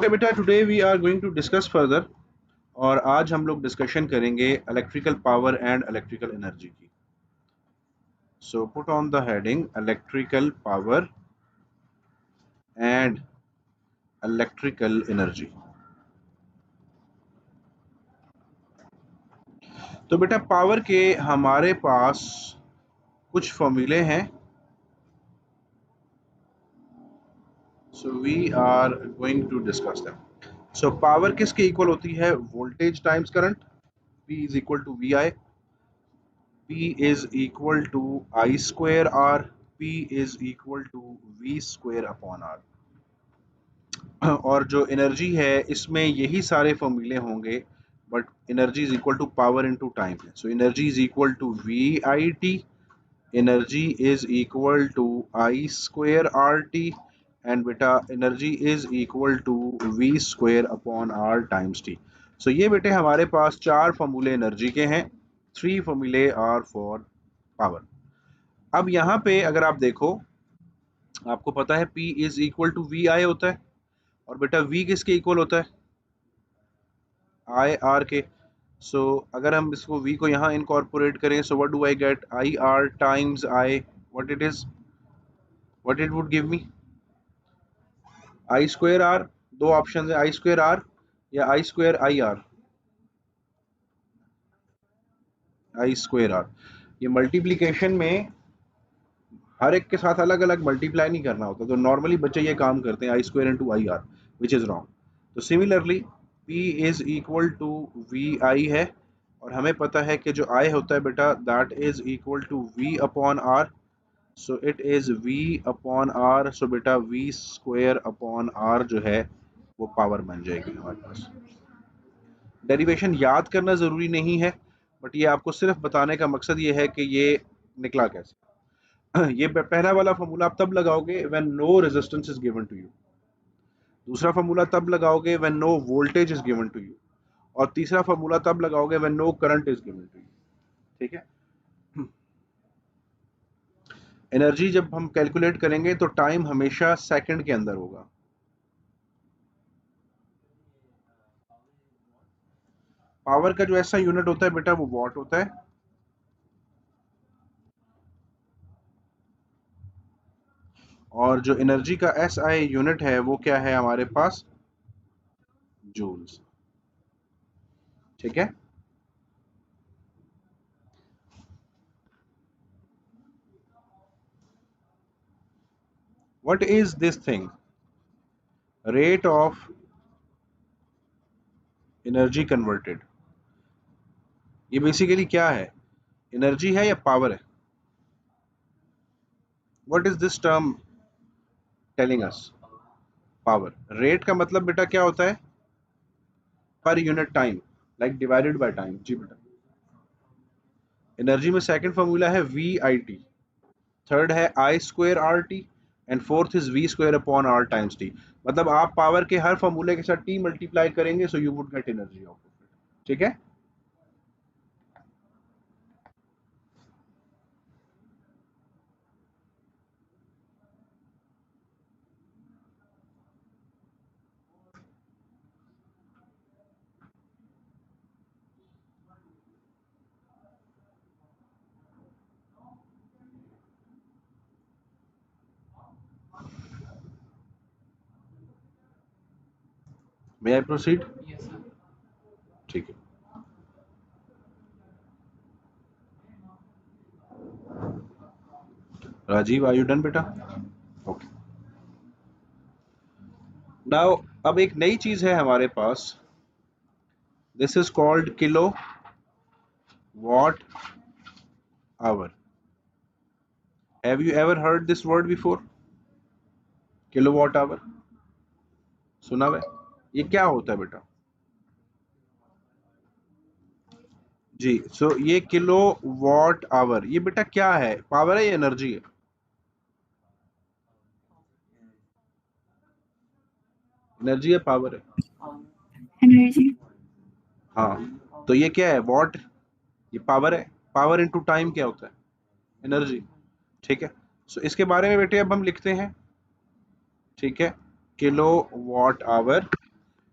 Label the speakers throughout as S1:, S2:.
S1: Okay बेटा, today we are going to discuss further. और आज हम लोग डिस्कशन करेंगे electrical power and electrical energy की। So put on the heading electrical power and electrical energy. तो बेटा, पावर के हमारे पास कुछ फॉर्मूले हैं। So we are going to discuss them. So power किसके इक्वल होती है? Voltage times current. P is equal to V I. P is equal to I square R. P is equal to V square upon R. और जो energy है इसमें यही सारे फॉर्मूले होंगे, but energy is equal to power into time है। So energy is equal to V I T, energy is equal to I square R T, and बेटा energy is equal to V square upon R times T. So ये बेटे हमारे पास चार फॉर्मूले energy के हैं। Three फॉर्मूले आर फॉर पावर। अब यहाँ पे अगर आप देखो, आपको पता है P is equal to V I होता है, और बेटा V किसके इक्वल होता है? आई आर के। सो अगर हम इसको V को यहाँ इनकॉर्पोरेट करें, so what do I get? I R times I, what it is, what it would give me? I square R. दो ऑप्शन है, आई स्क्वायर आर या I square I R. I square R. ये multiplication में हर एक के साथ अलग अलग मल्टीप्लाई नहीं करना होता, तो नॉर्मली बच्चे ये काम करते हैं I square into I R, which is wrong. तो similarly P is equal to V I है, और हमें पता है कि जो I होता है बेटा that is equal to V upon R. So it is V upon R. So बेटा V स्क्वायर अपॉन आर जो है वो पावर बन जाएगी हमारे पास। डेरिवेशन याद करना ज़रूरी नहीं है, बट ये आपको सिर्फ बताने का मकसद ये है कि ये निकला कैसे। ये पहला वाला फॉर्मूला आप तब लगाओगे when no resistance is given to you. दूसरा फॉर्मूला तब लगाओगे when no voltage is given to you. और तीसरा फॉर्मूला तब लगाओगे when no current is given to you. ठीक है। एनर्जी जब हम कैलकुलेट करेंगे तो टाइम हमेशा सेकंड के अंदर होगा। पावर का जो ऐसा यूनिट होता है बेटा वो वॉट होता है, और जो एनर्जी का एस आई यूनिट है वो क्या है हमारे पास? जूल्स। ठीक है। What is this thing? Rate of energy converted. ये बेसिकली क्या है? एनर्जी है या पावर है? What is this term telling us? Power. Rate का मतलब बेटा क्या होता है? Per unit time, like divided by time. जी बेटा। एनर्जी में सेकंड फॉर्मूला है वी आई टी, थर्ड है I square R T, and fourth is V square upon R times T. मतलब आप पावर के हर फॉर्मूले के साथ टी मल्टीप्लाई करेंगे, so you would get energy of it. ठीक है। May I proceed? ठीक है। राजीव, आर यू डन बेटा? ओके। नाउ अब एक नई चीज है हमारे पास, this is called kilowatt hour. Have you ever heard this word before? Kilowatt hour सुना हुआ है? ये क्या होता है बेटा? जी। सो ये किलो वॉट आवर ये बेटा क्या है? पावर है या एनर्जी है? एनर्जी है, पावर है?
S2: एनर्जी।
S1: हाँ, तो ये क्या है? वॉट, ये पावर है। पावर इनटू टाइम क्या होता है? एनर्जी। ठीक है। सो इसके बारे में बेटे अब हम लिखते हैं। ठीक है। Kilowatt hour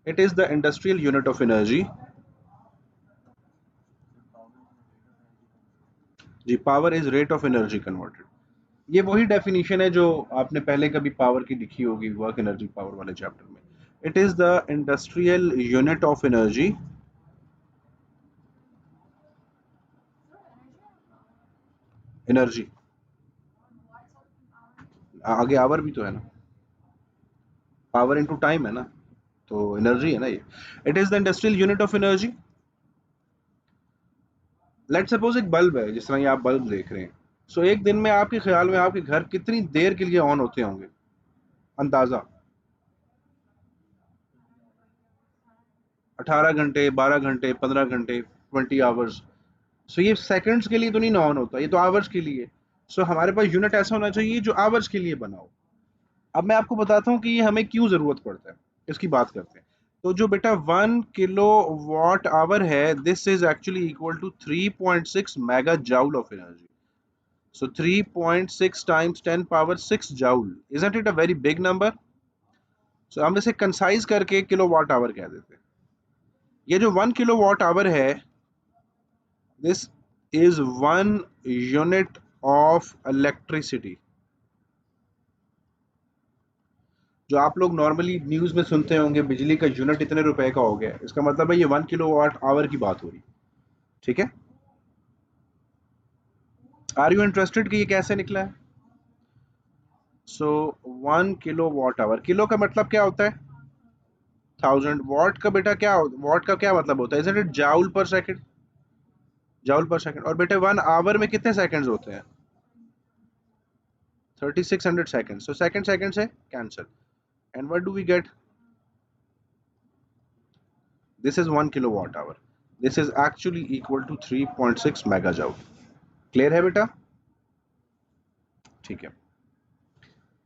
S1: It is the industrial unit of energy. जी, power is rate of energy converted. ये वही डेफिनेशन है जो आपने पहले कभी पावर की लिखी होगी वर्क एनर्जी पावर वाले चैप्टर में। It is the industrial unit of energy. Energy आगे आवर भी तो है ना, पावर इनटू टाइम है ना, तो एनर्जी है ना ये। It is the industrial unit of energy. Let suppose एक बल्ब है, जिस तरह ये आप बल्ब देख रहे हैं। सो एक दिन में आपके ख्याल में आपके घर कितनी देर के लिए ऑन होते होंगे, अंदाजा? 18 घंटे, 12 घंटे, 15 घंटे, 20 आवर्स। सो ये सेकंड्स के लिए तो नहीं ऑन होता, ये तो आवर्स के लिए। सो हमारे पास यूनिट ऐसा होना चाहिए जो आवर्स के लिए बना हो। अब मैं आपको बताता हूँ कि ये हमें क्यों जरूरत पड़ता है, इसकी बात करते हैं। तो जो बेटा 1 किलो वाट आवर है, this is actually equal to 3.6 megajoule of energy. So 3.6 times 10 power 6 joule, isn't it a very big number? सो हम इसे कंसाइज करके किलो वाट आवर कह देते हैं। ये जो 1 किलो वाट आवर है, this is 1 unit of electricity. जो आप लोग नॉर्मली न्यूज में सुनते होंगे, बिजली का यूनिट इतने रुपए का हो गया, इसका मतलब है ये 1 किलो वाट आवर की बात हो रही। ठीक है, आर यू इंटरेस्टेड कि ये कैसे निकला है? सो 1 किलो वाट आवर, किलो का मतलब क्या होता है? 1000। वॉट का बेटा क्या, वॉट का क्या मतलब होता है? इज इट जाउल पर सेकंड? जाउल पर सेकंड। और बेटे 1 आवर में कितने सेकंड्स होते हैं? 3600 सेकंड। सो सेकंड सेकंड से cancel, and what do we get? This is 1 kilowatt hour. This is actually equal to 3.6 megajoule. Clear है बेटा? ठीक है।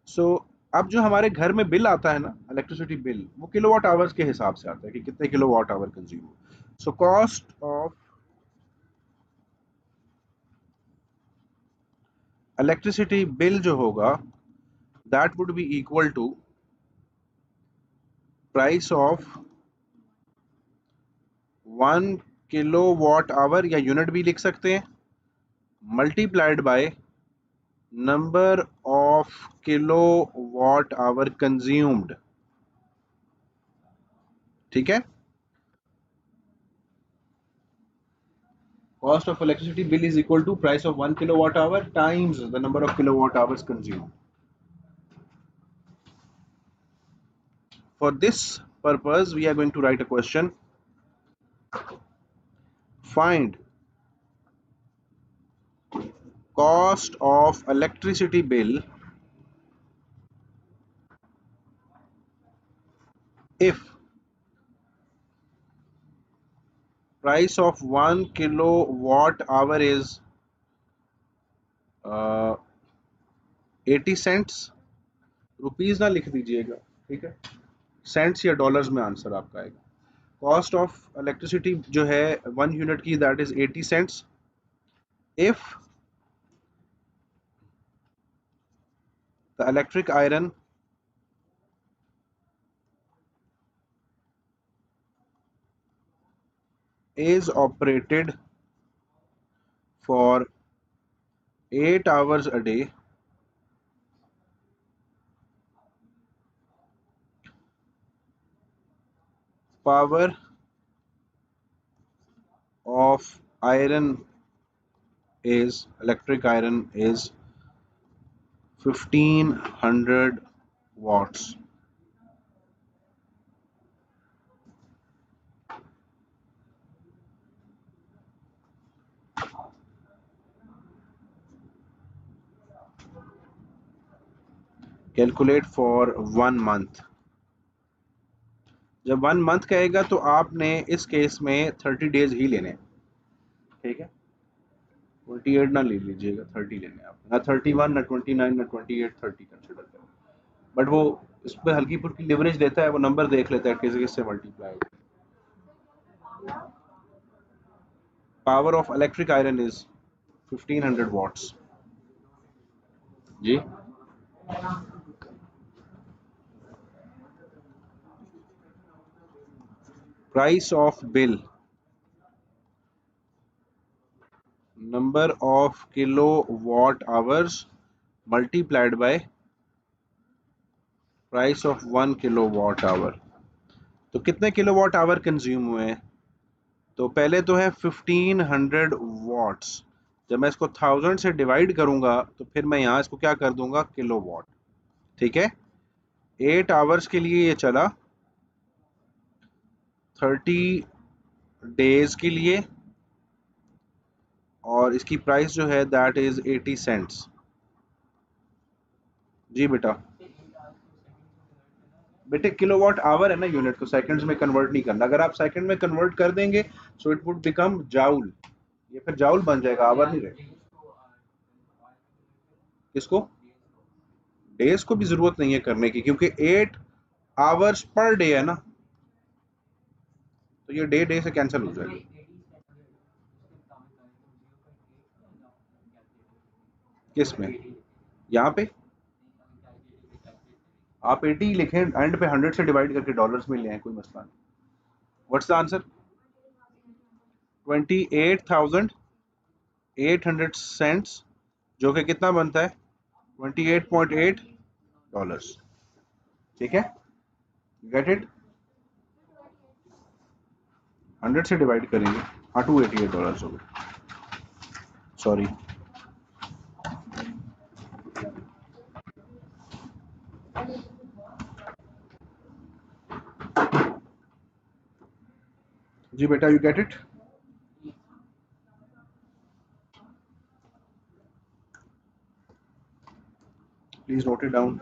S1: सो अब जो हमारे घर में बिल आता है ना, इलेक्ट्रिसिटी बिल, वो किलोवाट आवर्स के हिसाब से आता है कि कितने किलोवाट आवर कंज्यूम हो। So cost of electricity bill जो होगा, that would be equal to price of 1 kilowatt hour, या यूनिट भी लिख सकते हैं, multiplied by number of kilowatt hour consumed. ठीक है, cost of electricity bill is equal to price of 1 kilowatt hour times the number of kilowatt hours consumed. For this purpose, we are going to write a question. Find cost of electricity bill if price of 1 kilowatt hour is 80 cents। Rupees ना लिख दीजिएगा, ठीक है, cents या dollars में answer आपका आएगा। Cost of electricity जो है 1 यूनिट की, that is 80 cents. If the electric iron is operated for 8 hours a day, power of iron is, electric iron is 1500 watts। Calculate for 1 month. जब 1 month कहेगा तो आपने इस केस में 30 डेज ही लेने, ठीक है, 28 ना ले लीजिएगा, 30 लेने आप, ना 31 ना 29 ना 28, 30 कंसिडर करें। बट वो इस पर हल्की फुल्की लिवरेज देता है, वो नंबर देख लेता है किसी किससे multiply. Power of electric iron is 1500 watts जी। Price of bill, number of kilo watt hours multiplied by price of 1 kilowatt hour. तो कितने किलोवाट आवर कंज्यूम हुए हैं? तो पहले तो है 1500 वॉट्स। जब मैं इसको 1000 से डिवाइड करूंगा तो फिर मैं यहाँ इसको क्या कर दूंगा, किलोवाट। ठीक है, 8 आवर्स के लिए ये चला, 30 डेज के लिए, और इसकी प्राइस जो है दैट इज 80 सेंट्स। जी बेटा, बेटे किलोवाट आवर है ना, यूनिट को सेकंड्स में कन्वर्ट नहीं करना। अगर आप सेकंड में कन्वर्ट कर देंगे so it would become joule, ये फिर जाउल बन जाएगा, आवर नहीं रहेगा। किसको? डेज को भी जरूरत नहीं है करने की, क्योंकि 8 आवर्स पर डे है ना, तो ये डे डे से कैंसिल हो जाएगा। किस में? यहाँ पे आप 80 लिखें, एंड पे 100 से डिवाइड करके डॉलर्स में ले आए, कोई मसला नहीं। What's the answer? 28,800 सेंट्स, जो कि कितना बनता है 28.8 डॉलर्स। ठीक है, गेट इट? 100 से डिवाइड करेंगे, हाँ, $288 हो गए, सॉरी। जी बेटा, you get it? Please note it down.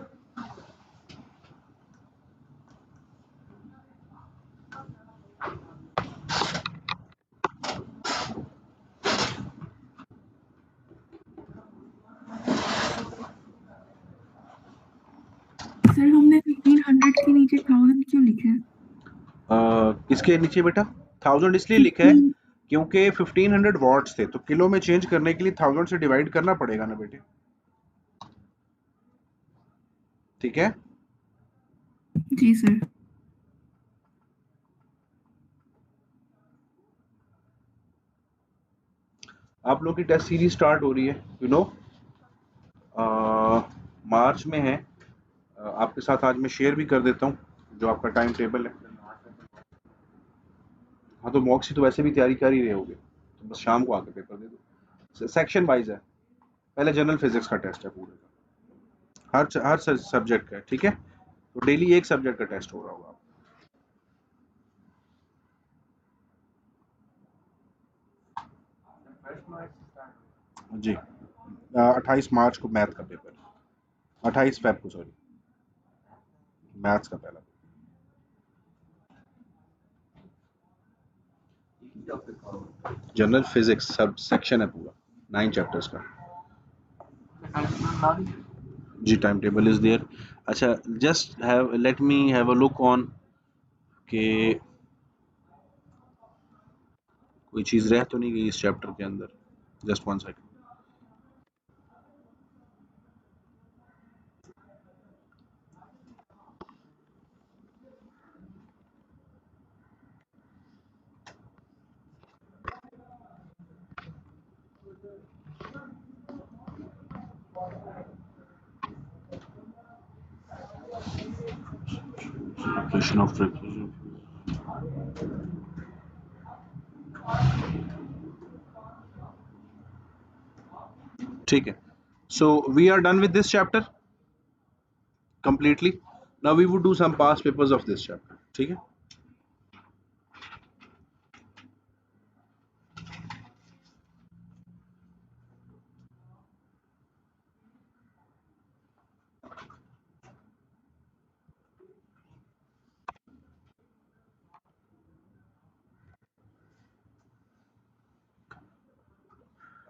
S2: Sir हमने 1500 के नीचे 1000 क्यों लिखा है?
S1: किसके नीचे बेटा 1000 इसलिए लिखा है
S2: 15।
S1: क्योंकि 1500 वॉट्स थे, तो किलो में चेंज करने के लिए 1000 से डिवाइड करना पड़ेगा ना बेटे। ठीक है,
S2: जी सर।
S1: आप लोग की टेस्ट सीरीज स्टार्ट हो रही है, यू नो, मार्च में है। आपके साथ आज मैं शेयर भी कर देता हूँ जो आपका टाइम टेबल है। हाँ, तो मॉक सी तो वैसे भी तैयारी कर ही रहे होगे, तो बस शाम को आके पेपर दे दो। सेक्शन वाइज है, पहले जनरल फिजिक्स का टेस्ट है पूरे का, हर सब्जेक्ट का है। ठीक है, तो डेली एक सब्जेक्ट का टेस्ट हो रहा होगा। जी, 28 मार्च को मैथ का पेपर, 28 फेब को, सॉरी, मैथ्स का पहला। जनरल फिजिक्स सब सेक्शन है पूरा, 9 चैप्टर्स का। जी, टाइम टेबल इज देयर। अच्छा, just have let me have a look on के कोई चीज़ रह तो नहीं गई इस चैप्टर के अंदर। Just 1 second. Equation of frequency. ठीक है, so we are done with this chapter completely. Now we would do some past papers of this chapter. ठीक है,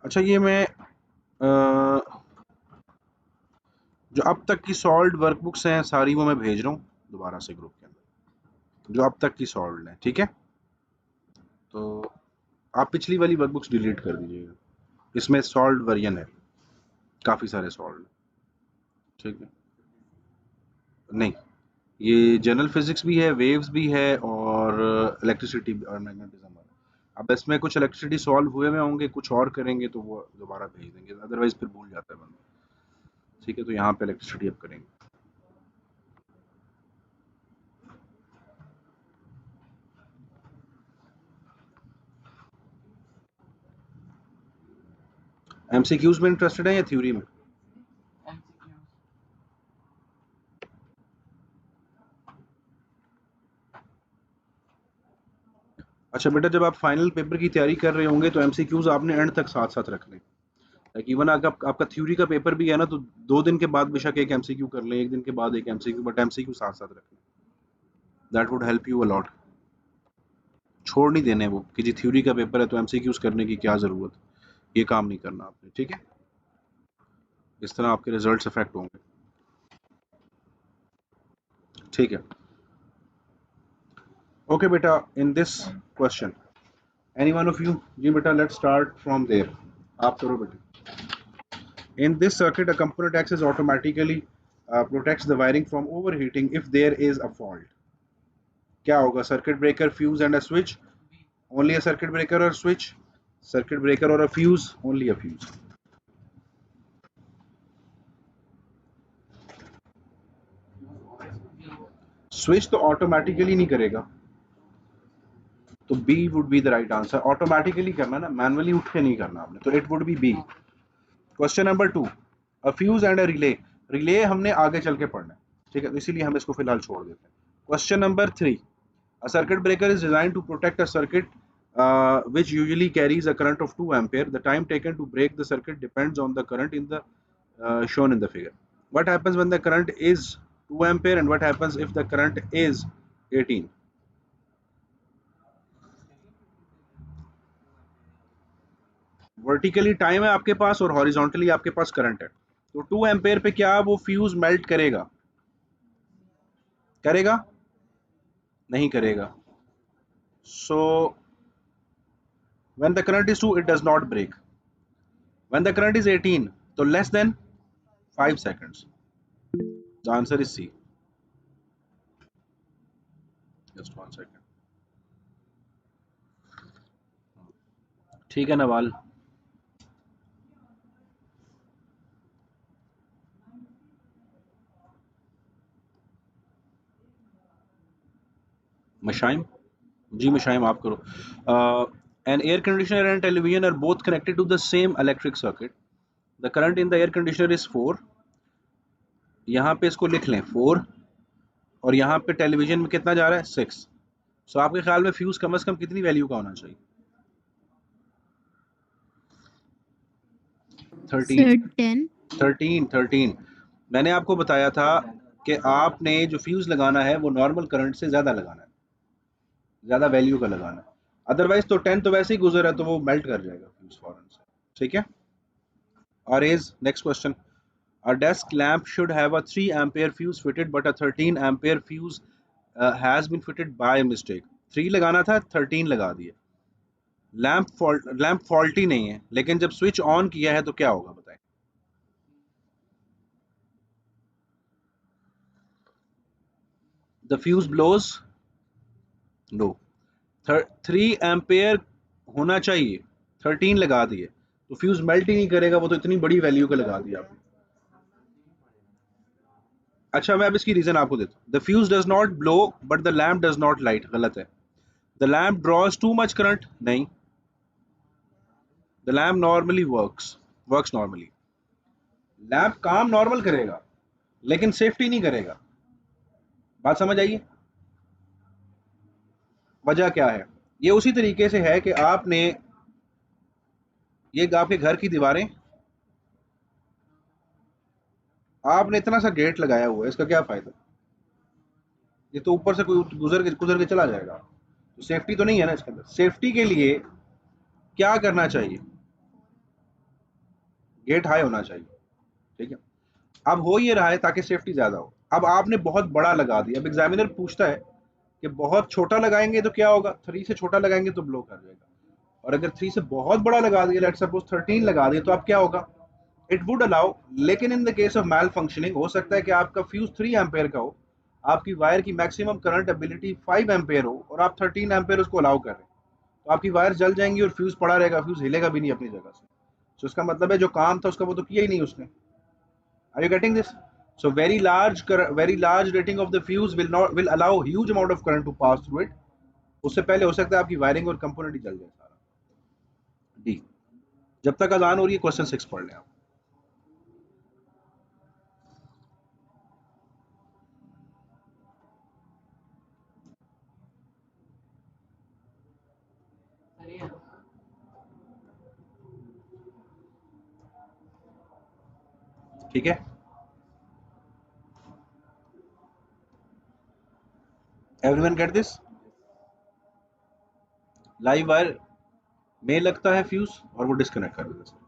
S1: अच्छा ये मैं जो अब तक की सॉल्व वर्कबुक्स हैं सारी वो मैं भेज रहा हूँ दोबारा से ग्रुप के अंदर, जो अब तक की सॉल्व हैं। ठीक है, तो आप पिछली वाली वर्कबुक्स डिलीट कर दीजिएगा, इसमें सॉल्व वर्जन है, काफ़ी सारे सॉल्व। ठीक है, नहीं, ये जनरल फिजिक्स भी है, वेव्स भी है, और इलेक्ट्रिसिटी और मैग्नेटिज्म है। अब इसमें कुछ इलेक्ट्रिसिटी सॉल्व हुए हुए होंगे, कुछ और करेंगे तो वो दोबारा भेज देंगे, अदरवाइज फिर भूल जाता है बंदा। ठीक है, तो यहाँ पे इलेक्ट्रिसिटी अब करेंगे। एमसीक्यूज में इंटरेस्टेड है या थ्योरी में? अच्छा बेटा, जब आप फाइनल पेपर की तैयारी कर रहे होंगे तो एमसीक्यूज आपने एंड तक साथ साथ रखने। लाइक इवन अगर आपका थ्योरी का पेपर भी है ना, तो 2 दिन के बाद बेशक एक एमसीक्यू कर लें, एक दिन के बाद एक एमसीक्यू, बट एमसीक्यू साथ साथ रखने। That would help you a lot. छोड़ नहीं देने वो कि जी थ्योरी का पेपर है तो एमसीक्यूज करने की क्या ज़रूरत, ये काम नहीं करना आपने। ठीक है, इस तरह आपके रिजल्ट्स अफेक्ट होंगे। ठीक है, ओके बेटा, in this question any one of you, जी बेटा लेट्स स्टार्ट फ्रॉम देयर, आप करो बेटा। In this circuit, a component X is automatically protects the wiring from overheating if there is a fault. क्या होगा? Circuit breaker, fuse and a switch. Only a circuit breaker or switch? Circuit breaker or a fuse? Only a fuse. Switch तो automatically नहीं करेगा, तो B would be the right answer. Automatically करना ना, manually उठ के नहीं करना आपने, तो it would be B. Question number 2. A fuse and a relay. Relay हमने आगे चल के पढ़ना है, ठीक है, तो इसीलिए हम इसको फिलहाल छोड़ देते हैं. Question number 3. A circuit breaker is designed to protect a circuit which usually carries a current of 2 ampere. The time taken to break the circuit depends on the current in the shown in the figure. What happens when the current is 2 ampere and what happens if the current is 18? Vertically time है आपके पास और horizontally आपके पास current है, तो 2 ampere पे क्या वो fuse melt करेगा? करेगा? नहीं करेगा. सो when the current is 2 it does not break. When the current is 18, so less than 5 seconds. The answer is C. Just 1 second. ठीक है नवाल. मशाइम, जी मशाइम आप करो. An air conditioner and television are both connected to the same electric circuit. The current in the air conditioner is 4. यहाँ पे इसको लिख लें 4, और यहाँ पे टेलीविजन में कितना जा रहा है? 6. सो आपके ख्याल में फ्यूज कम से कम कितनी वैल्यू का होना चाहिए? 13. 13. मैंने आपको बताया था कि आपने जो फ्यूज लगाना है वो नॉर्मल करंट से ज्यादा लगाना है, ज्यादा वैल्यू का लगाना है, अदरवाइज तो 10 तो वैसे ही गुजर है तो वो मेल्ट कर जाएगा फ्यूज फौरन से. ठीक है. और is next question. A desk lamp should have a 3 ampere fuse fitted but a 13 ampere fuse has been fitted by mistake. 3 लगाना था, 13 लगा दिए. लैंप फॉल्टी नहीं है, लेकिन जब स्विच ऑन किया है तो क्या होगा बताएं? The fuse blows. No. 3 ampere होना चाहिए, 13 लगा दिए तो फ्यूज मेल्ट ही नहीं करेगा, वो तो इतनी बड़ी वैल्यू का लगा दिया आपने. अच्छा मैं अब इसकी रीजन आपको देता हूँ. The fuse does not blow but the lamp does not light. गलत है. The lamp draws too much current. नहीं. The lamp normally works normally. Lamp काम नॉर्मल करेगा लेकिन सेफ्टी नहीं करेगा. बात समझ आइए? वजह क्या है? ये उसी तरीके से है कि आपने ये आपके घर की दीवारें, आपने इतना सा गेट लगाया हुआ है, इसका क्या फायदा? ये तो ऊपर से कोई गुजर के चला जाएगा, तो सेफ्टी तो नहीं है ना इसके अंदर. सेफ्टी के लिए क्या करना चाहिए? गेट हाई होना चाहिए. ठीक है. अब हो ये रहा है ताकि सेफ्टी ज्यादा हो. अब आपने बहुत बड़ा लगा दिया. अब एग्जामिनर पूछता है कि बहुत छोटा लगाएंगे तो क्या होगा? 3 से छोटा लगाएंगे तो ब्लो कर जाएगा, और अगर 3 से बहुत बड़ा लगा दिया, लेट्स सपोज 13 लगा दिया, तो अब क्या होगा? It would allow. लेकिन in the case of malfunctioning हो सकता है कि आपका फ्यूज 3 एम्पेयर का हो आपकी वायर की मैक्सिमम करंट एबिलिटी 5 एम्पेयर हो और आप 13 एम्पेयर उसको अलाउ कर रहे हैं, तो आपकी वायर जल जाएंगी और फ्यूज पड़ा रहेगा, फ्यूज हिलेगा भी नहीं अपनी जगह से। तो इसका मतलब है जो काम था उसका वो तो किया ही नहीं उसने। Are you getting this? So very large rating of the fuse will allow huge amount of current to pass through it. उससे पहले हो सकता है आपकी वायरिंग और कंपोनेंट ही जल जाए सारा। डी। जब तक अजान हो रही है क्वेश्चन 6 पढ़ लें आप। ठीक है, everyone get this? Live wire में लगता है फ्यूज और वो डिस्कनेक्ट कर देता है।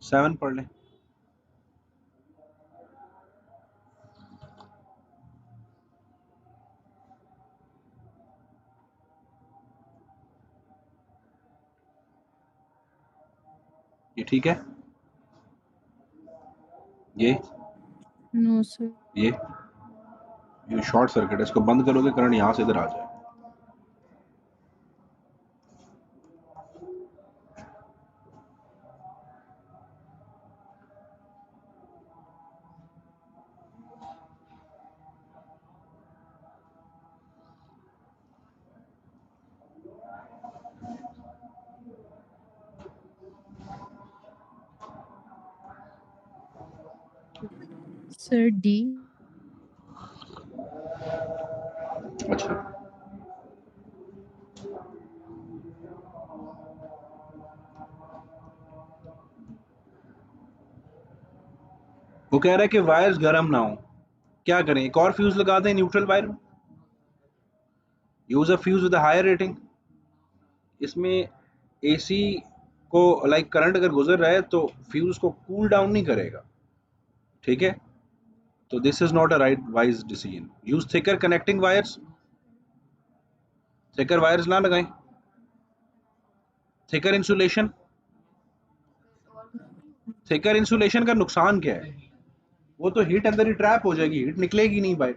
S1: 7 पढ़ लें। ये ठीक है? ये
S2: नो सर।
S1: ये शॉर्ट सर्किट है, इसको बंद करोगे करंट यहां से इधर आ जाए।
S2: Sir D.
S1: अच्छा, वो कह रहा है कि वायर्स गर्म ना हो, क्या करें? एक और फ्यूज लगा दें न्यूट्रल वायर में? Use a fuse with higher rating. इसमें एसी को लाइक करंट अगर गुजर रहा है तो फ्यूज को कूल डाउन नहीं करेगा, ठीक है? तो this is not a right wise decision. Use thicker connecting wires. Thicker wires ना लगाएं। Thicker insulation. थिकर इंसुलेशन का नुकसान क्या है? वो तो हीट अंदर ही ट्रैप हो जाएगी, हीट निकलेगी नहीं बाहर,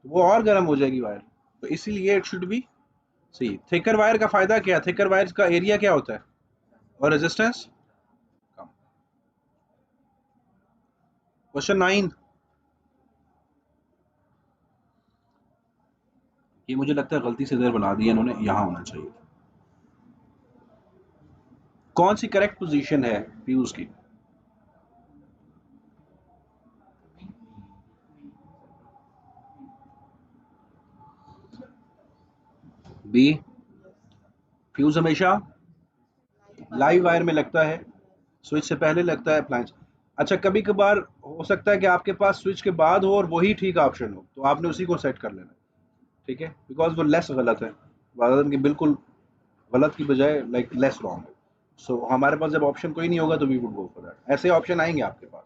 S1: वो और गर्म हो जाएगी वायर। तो इसीलिए it should be C. Thicker wire का फायदा क्या है? थिकर वायर का एरिया क्या होता है और रेजिस्टेंस कम। क्वेश्चन 9। ये मुझे लगता है गलती से इधर बना दिया इन्होंने, यहां होना चाहिए। कौन सी करेक्ट पोजीशन है फ्यूज की? बी। फ्यूज हमेशा लाइव वायर में लगता है, स्विच से पहले लगता है अप्लायंस। अच्छा, कभी कभार हो सकता है कि आपके पास स्विच के बाद हो और वही ठीक ऑप्शन हो, तो आपने उसी को सेट कर लेना, ठीक है? बिकॉज वो लेस गलत है, rather than कि बिल्कुल गलत की बजाय लाइक लेस रॉन्ग है। सो हमारे पास जब ऑप्शन कोई नहीं होगा तो we would go for that. ऐसे ऑप्शन आएंगे आपके पास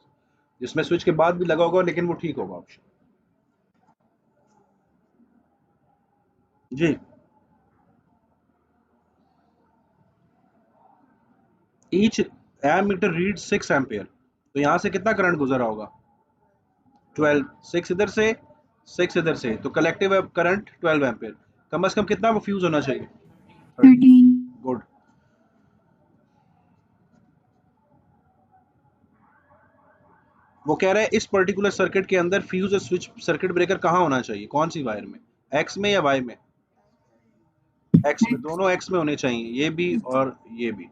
S1: जिसमें स्विच के बाद भी लगा होगा लेकिन वो ठीक होगा ऑप्शन। जी। ईच एमीटर रीड 6 एम्पियर, तो यहाँ से कितना करंट गुजरा होगा? 12। 6 इधर से, 6 इधर से, तो कलेक्टिव करंट 12 एम्पियर। कम से कम कितना वो फ्यूज होना चाहिए? 13।
S2: 13।
S1: गुड। वो कह रहा है इस पर्टिकुलर सर्किट के अंदर फ्यूज और स्विच सर्किट ब्रेकर कहाँ होना चाहिए, कौन सी वायर में? एक्स में या वाई में? एक्स में, दोनों एक्स में होने चाहिए, ये भी और ये भी,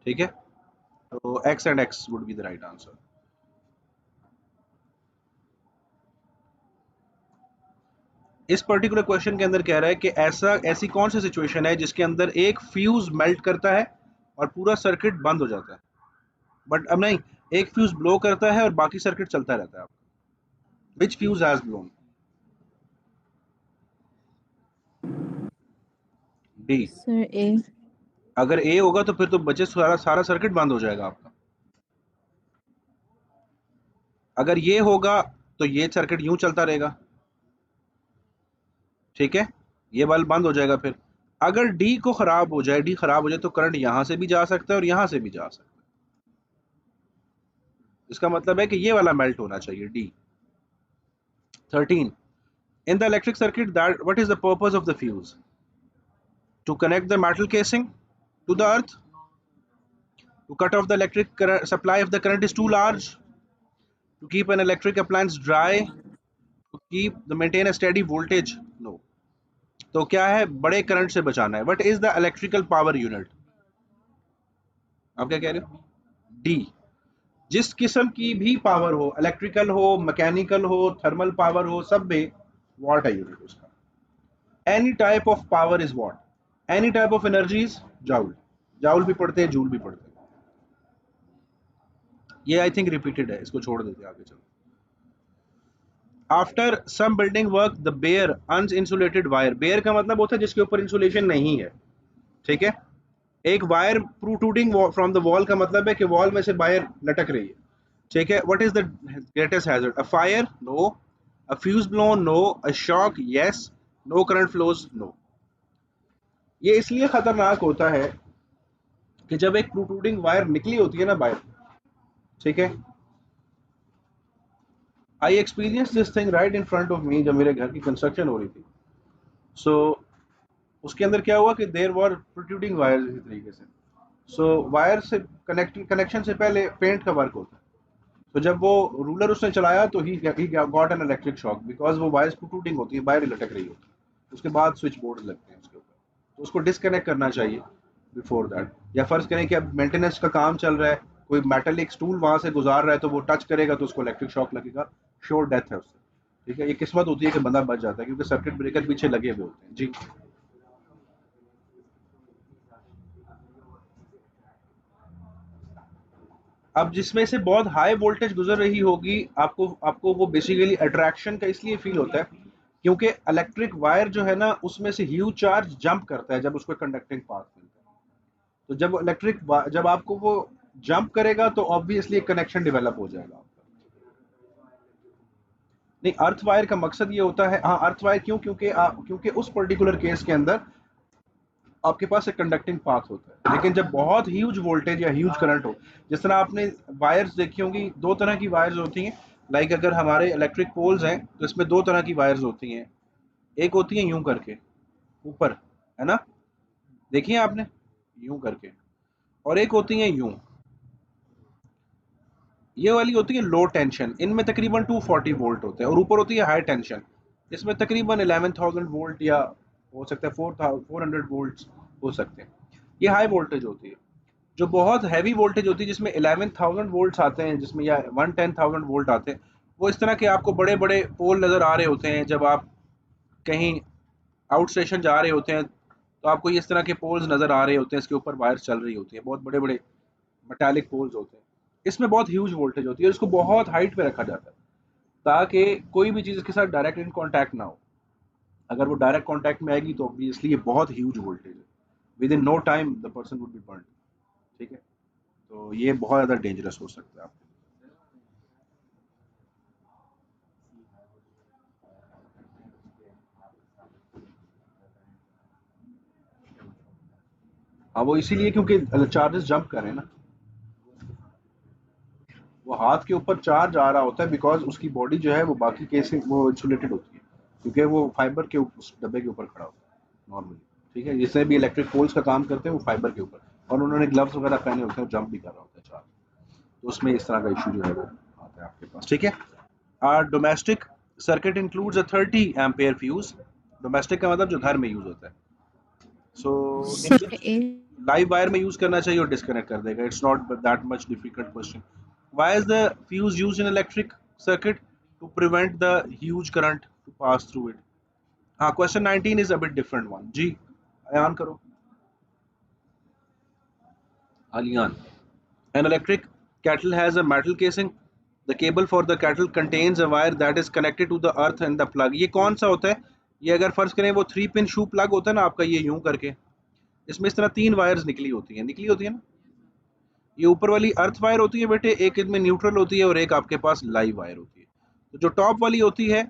S1: ठीक है? तो x and x would be the right answer. इस पर्टिकुलर क्वेश्चन के अंदर कह रहा है कि ऐसी कौन सी सिचुएशन है जिसके अंदर एक फ्यूज मेल्ट करता है और पूरा सर्किट बंद हो जाता है, बट अब नहीं, एक फ्यूज ब्लो करता है और बाकी सर्किट चलता रहता है। Which fuse has blown? D.
S2: Sir A.
S1: अगर ए होगा तो फिर तो बचे सारा सारा सर्किट बंद हो जाएगा आपका। अगर ये होगा तो ये सर्किट यूं चलता रहेगा, ठीक है? ये बल्ब बंद हो जाएगा फिर। अगर डी को खराब हो जाए, डी खराब हो जाए, तो करंट यहां से भी जा सकता है और यहां से भी जा सकता है। इसका मतलब है कि ये वाला मेल्ट होना चाहिए, D. 13। In the electric circuit, that what is the purpose of the fuse? To connect the metal casing to the earth, to cut off the electric supply if the current is too large, to keep an electric appliance dry, to keep the maintain a steady voltage. No. तो क्या है, बड़े current से बचाना है. What is the electrical power unit? आप क्या कह रहे हो? डी. जिस किस्म की भी पावर हो, इलेक्ट्रिकल हो, मैकेनिकल हो, थर्मल पावर हो, सब में वॉट है यूनिट उसका. Any type of power is what, any type of energy is joule. Joule भी पढ़ते हैं, जूल भी पढ़ते हैं. ये आई थिंक रिपीटेड है, इसको छोड़ देते हैं, आगे चलो. After some building work the bare uninsulated wire. Bare का मतलब होता है जिसके ऊपर इंसुलेशन नहीं है. ठीक है. एक wire protruding from the wall का मतलब है कि वॉल में से वायर लटक रही है. ठीक है. What is the greatest hazard? A fire? No. A fuse blown? No. A shock? Yes. No current flows? No. ये इसलिए खतरनाक होता है कि जब एक प्रोट्रूडिंग वायर निकली होती है ना बाहर, ठीक है. I experience this thing right in front of me, जब मेरे घर की कंस्ट्रक्शन हो रही थी. सो उसके अंदर क्या हुआ कि देयर वर प्रोट्रूडिंग वायर्स इसी तरीके से. सो वायर से कनेक्शन से पहले पेंट का वर्क होता है. तो जब वो रूलर उसने चलाया तो he got an electric shock because वो वायर्स प्रोट्रूडिंग होती है, वायर लटक रही होती है. उसके बाद स्विच बोर्ड लगते हैं उसके ऊपर, तो उसको डिस्कनेक्ट करना चाहिए बिफोर दैट. या फर्ज करें कि अब मेंटेनेंस का काम चल रहा है, कोई मेटलिक स्टूल वहां से गुजार रहा है, तो वो टच करेगा तो उसको इलेक्ट्रिक शॉक लगेगा, श्योर डेथ है उससे. ठीक है. ये किस्मत होती है कि बंदा बच जाता है क्योंकि सर्किट ब्रेकर पीछे लगे हुए होते हैं. जी. अब जिसमें से बहुत हाई वोल्टेज गुजर रही होगी, आपको आपको वो बेसिकली अट्रैक्शन का इसलिए फील होता है क्योंकि इलेक्ट्रिक वायर जो है ना, उसमें से ह्यूज चार्ज जंप करता है जब उसको कंडक्टिंग पाथ मिलता है. तो जब जब आपको वो जंप करेगा तो ऑब्वियसली एक कनेक्शन डेवलप हो जाएगा आपका. नहीं, अर्थ वायर का मकसद ये होता है. हाँ, अर्थ वायर क्यों? क्योंकि उस पर्टिकुलर केस के अंदर आपके पास एक कंडक्टिंग पाथ होता है. लेकिन जब बहुत ह्यूज वोल्टेज या ह्यूज करंट हो, जिस तरह आपने वायर्स देखी होंगी, दो तरह की वायर्स होती हैं. लाइक अगर हमारे इलेक्ट्रिक पोल्स हैं तो इसमें दो तरह की वायर्स होती हैं. एक होती है यूं करके ऊपर, है ना, देखिए आपने, यूं करके. और एक होती है यूं, ये वाली होती है लो टेंशन. इनमें तकरीबन 240 वोल्ट होते हैं. और ऊपर होती है हाई टेंशन, इसमें तकरीबन 11,000 वोल्ट या हो सकता है 400 वोल्ट हो सकते हैं. ये हाई वोल्टेज होती है. जो बहुत हैवी वोल्टेज होती है जिसमें 11,000 वोल्ट्स आते हैं, जिसमें या 110,000 वोल्ट आते हैं, वो इस तरह के आपको बड़े बड़े पोल नज़र आ रहे होते हैं. जब आप कहीं आउट स्टेशन जा रहे होते हैं तो आपको ये इस तरह के पोल्स नज़र आ रहे होते हैं, इसके ऊपर वायर्स चल रही होती है, बहुत बड़े बड़े मेटालिक पोल्स होते हैं. इसमें बहुत ह्यूज वोल्टेज होती है और इसको बहुत हाइट पे रखा जाता है ताकि कोई भी चीज़ इसके साथ डायरेक्ट इन कॉन्टैक्ट ना हो. अगर वो डायरेक्ट कॉन्टैक्ट में आएगी तो ऑब्वियसली ये बहुत ह्यूज वोल्टेज है. Within no time the person would be burn. ठीक है. तो ये बहुत ज़्यादा डेंजरस हो सकता है आपके. हाँ, वो इसीलिए क्योंकि चार्जेस जंप कर रहे हैं ना. वो हाथ के ऊपर चार्ज आ रहा होता है बिकॉज उसकी बॉडी जो है वो बाकी केस वो इंसुलेटेड होती है, क्योंकि वो फाइबर के उस डब्बे के ऊपर खड़ा होता है नॉर्मली. ठीक है. जिससे भी इलेक्ट्रिक पोल्स का काम करते हैं वो फाइबर के ऊपर, और उन्होंने ग्लव्स वगैरह पहने होते हैं, जंप भी कर रहा होता है चार्ज. तो उसमें इस तरह का इशू जो है वो आता है आपके पास. ठीक है. Domestic circuit includes a 30 ampere fuse. Domestic का मतलब जो घर में यूज होता है. So in
S2: sir
S1: which live wire में यूज करना चाहिए और डिस्कनेक्ट कर देगा. It's not that much difficult question. Why is the fuse used in electric circuit? To prevent the huge current to pass through it. हाँ, question 19 is a bit different one. जी, अयान करो. Alian. An electric kettle has a metal casing. The cable for the kettle contains a wire that is connected to the earth and the plug. ये कौन सा होता है? ये अगर फर्ज करें वो 3 पिन शू प्लग होता है ना आपका, ये यूं करके, इसमें इस तरह 3 वायर्स निकली होती है ना. ये ऊपर वाली अर्थ वायर होती है बेटे, एक इनमें न्यूट्रल होती है और एक आपके पास लाइव वायर होती है. तो जो टॉप वाली होती है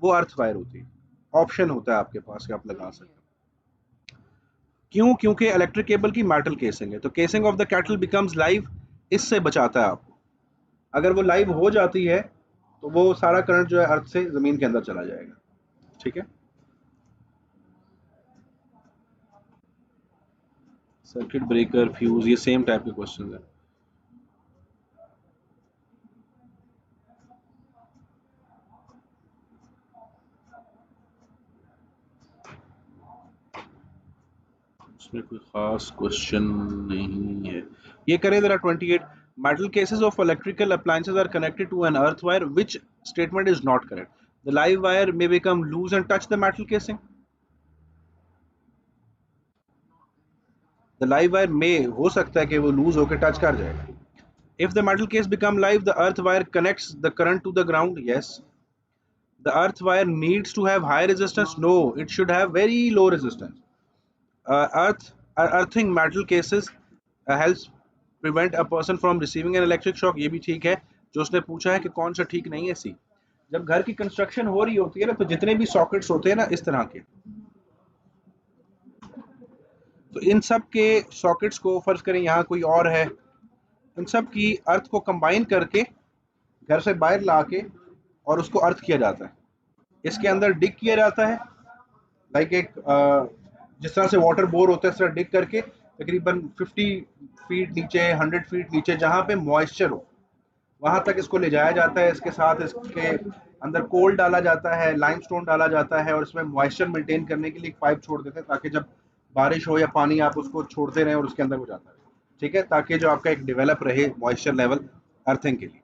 S1: वो अर्थ वायर होती है. ऑप्शन होता है आपके पास कि आप लगा सकते हो. क्यों? क्योंकि इलेक्ट्रिक केबल की मेटल केसिंग है, तो casing of the cattle becomes live. इससे बचाता है आपको. अगर वो लाइव हो जाती है तो वो सारा करंट जो है अर्थ से ज़मीन के अंदर चला जाएगा. ठीक है, सर्किट ब्रेकर, फ्यूज, ये सेम टाइप के क्वेश्चन है। उसमें कोई खास क्वेश्चन नहीं है। ये करें जरा 28, metal cases of electrical appliances are connected to an earth wire, which statement is not correct? The live wire may become loose and touch the metal casing. The live wire may, हो सकता है कि वो loose होकर touch कर जाए। If the metal case become live, the earth wire connects the current to the ground. Yes. The earth wire needs to have high resistance. No, it should have very low resistance. Earthing metal cases helps prevent a person from receiving an electric shock. ये भी ठीक है। जो उसने पूछा है कि कौन सा ठीक नहीं है, सी। जब घर की कंस्ट्रक्शन हो रही होती है ना, तो जितने भी सॉकेट्स होते हैं ना इस तरह के, तो इन सब के सॉकेट्स को फर्ज करें यहाँ कोई और है, इन सब की अर्थ को कंबाइन करके घर से बाहर ला के और उसको अर्थ किया जाता है। इसके अंदर डिग किया जाता है, लाइक एक जिस तरह से वाटर बोर होता है इस तरह डिग करके तकरीबन 50 फीट नीचे, 100 फीट नीचे, जहाँ पे मॉइस्चर हो वहां तक इसको ले जाया जाता है। इसके साथ इसके अंदर कोल डाला जाता है, लाइमस्टोन डाला जाता है, और इसमें मॉइस्चर मेंटेन करने के लिए एक पाइप छोड़ देते हैं ताकि जब बारिश हो या पानी आप उसको छोड़ते रहें और उसके अंदर हो जाता है। ठीक है, ताकि जो आपका एक डेवलप रहे मॉइस्चर लेवल अर्थिंग के लिए।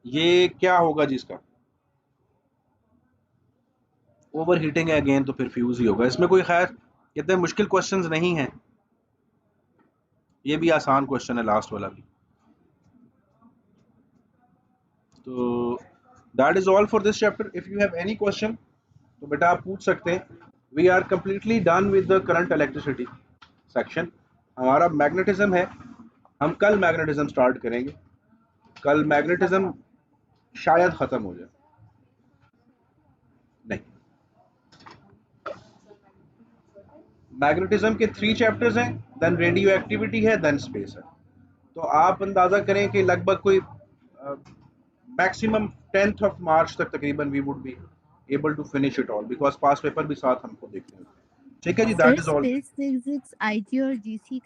S1: ये क्या होगा जी इसका? ओवर हीटिंग है अगेन, तो फिर फ्यूज ही होगा। इसमें कोई खैर इतने मुश्किल क्वेश्चंस नहीं हैं, ये भी आसान क्वेश्चन है लास्ट वाला भी। तो that is all for this chapter. If you have any question तो बेटा आप पूछ सकते हैं। We are completely done with the current electricity section. हमारा मैग्नेटिज्म है, हम कल मैग्नेटिज्म स्टार्ट करेंगे। कल मैग्नेटिज्म शायद खत्म हो जाए, नहीं, मैग्नेटिज्म के 3 चैप्टर्स हैं, देन रेडियो एक्टिविटी है, देन स्पेस है। तो आप अंदाजा करें कि लगभग कोई मैक्सिमम 10th ऑफ मार्च तक तकरीबन we would be able to finish it all, because past paper भी साथ हमको देखने होते हैं। ठीक है जी,
S3: sir
S1: that is all.
S3: Space physics IT और जीसी का